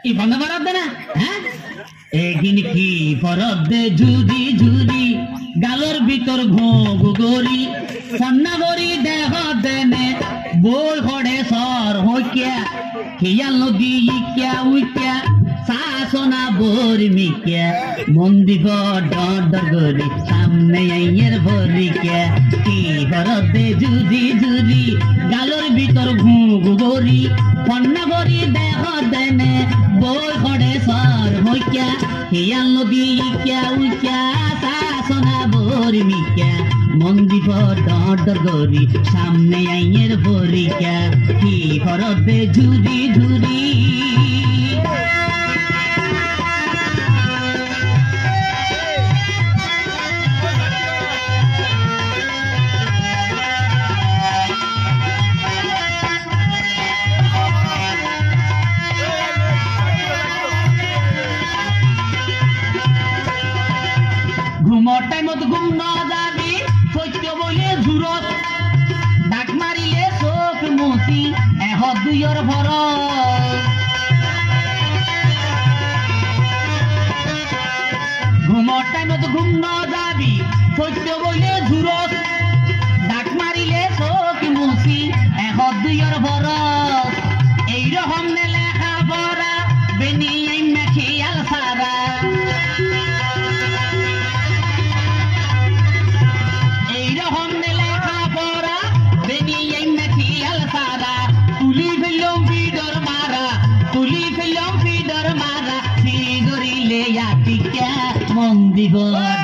ই বন্ধ মারাত দে না হ্যাঁ এগিন কি ফরত দে ঝুরি ঝুরি গালর ভিতর ঘুগরি সন্না গরি দেহ দেনে বই হড়ে সর হইয়া খেয়াল নদী ইকিয়া উইকিয়া শাসনা বরি মিকিয়া মন্দিব ডর ডর গরি সামনে আইয়ের ভরিকিয়া কি ফরত দে ঝুরি ঝুরি গালর ভিতর ঘুগরি সন্না গরি দেহ দেনে বই হড়ে সর হইয়া খেয়াল নদী ইকিয়া উইকিয়া শাসনা বরি মিকিয়া মন্দিব ডর ডর গরি সামনে আইয়ের ভরিকিয়া কি ফরত দে ঝুরি ঝুরি ঘুমর টাইমত ঘুম ন যাবি সত্য বলে জুরত ডাক মারিলে চোখ মতি এহ দুইর ভর ঘুমর টাইমত ঘুম ন যাবি সত্য বলে জুরত ডাক মারিলে চোখ মতি এহ দুইর ভর এইরকম লেখা পড়া বেনি খেয়াল সারা মন্দিব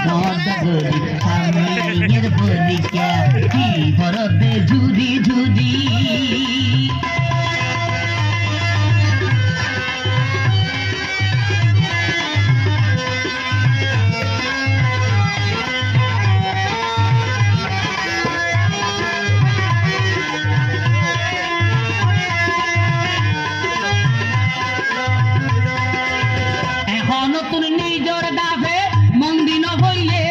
ডরি সামনের বলিকা কি ভরতে ঝুরি ঝুরি এখন নতুন নিজর ডাবে মন্দির হইলে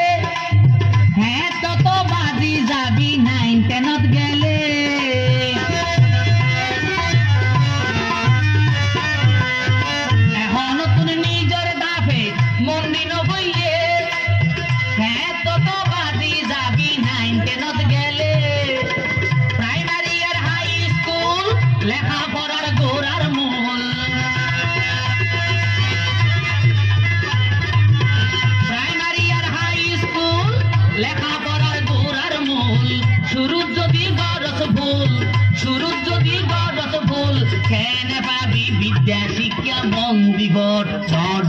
হ্যাঁ তত বাজি যাবি 9-10 গেলে এখন নতুন নিজর ডাবে মন্দির হইলে হ্যাঁ তত বাজি যাবি 9-10 গেলে প্রাইমারি আর হাই স্কুল লেখাপড়ার গোড়ার মূল লেখাপড়ার গোড়ার মূল শুরুর যদি গরস ভুল কেনে পাবি বিদ্যা শিক্ষা বন্দিব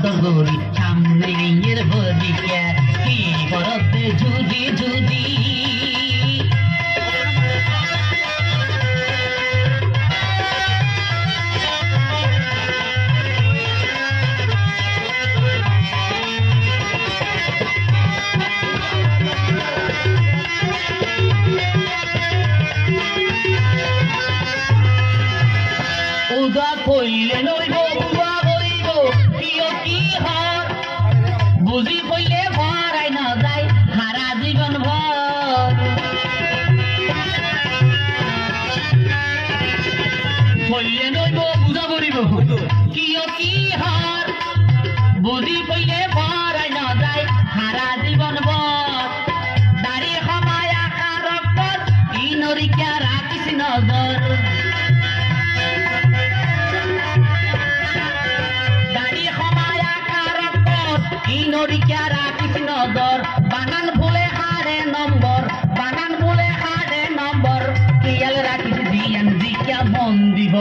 ডরি সামনে আইয়ের ভরিকা কি করতে ঝুরি ঝুরি উদা কইলে নইব উদা করিব কিয় কি হার বুঝি কইলে ভরাই না যায় সারা জীবন ভর কইলে নইব উদা করিব কিয় কি হার বুঝি কইলে ভরাই না যায় সারা জীবন ভর দাড়ি সময় আকার রক্তর ই নরিকা রাখিস নজর নরিকা রাখিস নজর বানান ভুলে হারে নম্বর খেয়াল রাখিস দিয়ান দিকা বন্দিব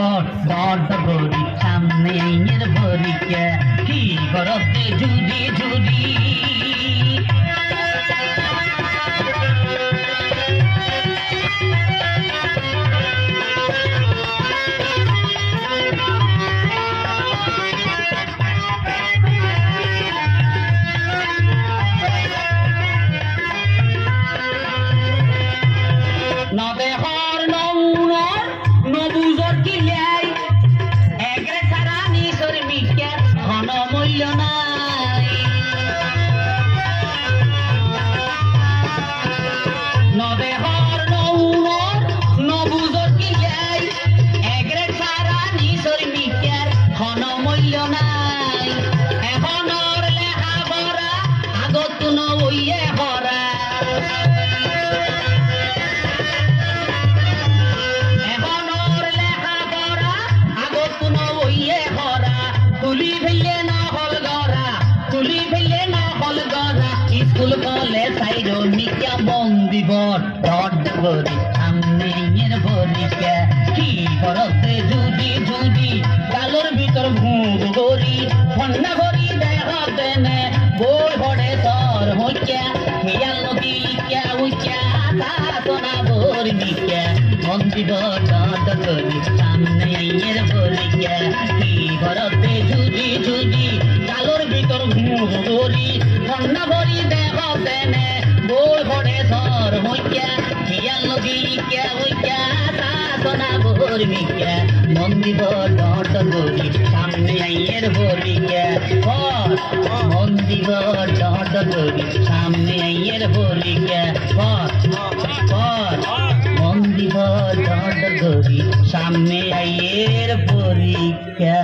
ডর ডরি সামনে আইনের ভরিকা কি করতে ঝুরি ঝুরি নদেহর নৌনর নবুজর কিলাই এগ্রে সারা নিসর মিক্যার ঘন মূল্য নাই গরি সামনে আইয়ের বরিকা কি বরতে জুদি জুদি গালোর ভিতর ঘুম গরি ঠান্ডা গরি দেখা দেনে বই হড়ে সর হইয়া হিয়াল নদী লিখা উইকা তা সোনা বর্মিকা মন্দির ডাঁট গরি সামনে আইয়ের বরিকা কি বরতে জুদি জুদি গালোর ভিতর ঘুম গরি ঠান্ডা গরি দেখা দেনে বই হড়ে সর হইয়া হিয়াল নদী লিখা উইকা তা সোনা বর্মিকা মন্দির ডাঁট গরি সামনে আইয়ের বরিকা মন্দির ডাঁট গরি সামনে আইয়ের বরিকা মন্দির ডাঁট গরি সামনে আইয়ের বরিকা